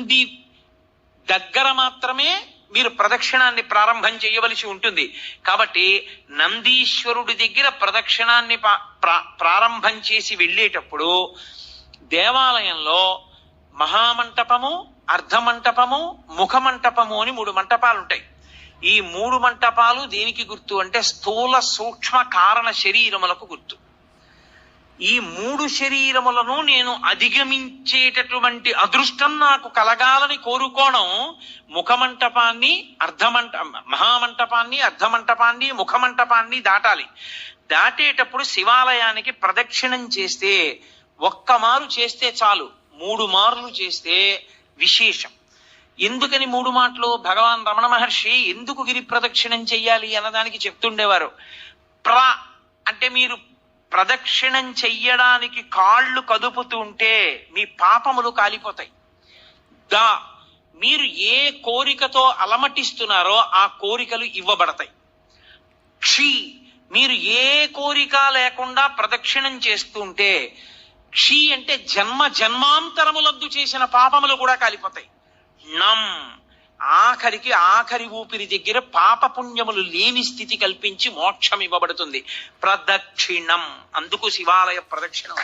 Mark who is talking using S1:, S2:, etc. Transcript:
S1: నంది దగ్గర మాత్రమే మీరు ప్రదక్షిణాన్ని ప్రారంభం చేయవలసి ఉంటుంది. కాబట్టి నందీశ్వరుడి దగ్గర ప్రదక్షిణాన్ని ప్రారంభం చేసి వెళ్ళేటప్పుడు దేవాలయంలో మహామంటపము, అర్ధమంటపము, ముఖమంటపము అని 3 మంటపాలు ఉంటాయి. ఈ 3 మంటపాలు దేనికి గుర్తు అంటే స్థూల సూక్ష్మ కారణ శరీరములకు గుర్తు. ఈ 3 శరీరములను నేను అధిగమించేటటువంటి అదృష్టం నాకు కలగాలని కోరుకోవడం ముఖమంటపాన్ని, మహామంటపాన్ని, అర్ధమంటపాన్ని, ముఖమంటపాన్ని దాటాలి. దాటేటప్పుడు శివాలయానికి ప్రదక్షిణం చేస్తే ఒక్కమారు చేస్తే చాలు, 3 మార్లు చేస్తే విశేషం. ఎందుకని 3 మాటలు? భగవాన్ రమణ మహర్షి ఎందుకు గిరి ప్రదక్షిణం చెయ్యాలి అన్నదానికి చెప్తుండేవారు. అంటే మీరు ప్రదక్షిణం చెయ్యడానికి కాళ్ళు కదుపుతుంటే మీ పాపములు కాలిపోతాయి. మీరు ఏ కోరికతో అలమటిస్తున్నారో ఆ కోరికలు ఇవ్వబడతాయి. మీరు ఏ కోరిక లేకుండా ప్రదక్షిణం చేస్తుంటే అంటే జన్మ జన్మాంతరములందు చేసిన పాపములు కూడా కాలిపోతాయి. ఆఖరి ఊపిరి దగ్గర పాపపుణ్యములు లేని స్థితి కల్పించి మోక్షం ఇవ్వబడుతుంది. ప్రదక్షిణం, అందుకు శివాలయ ప్రదక్షిణం.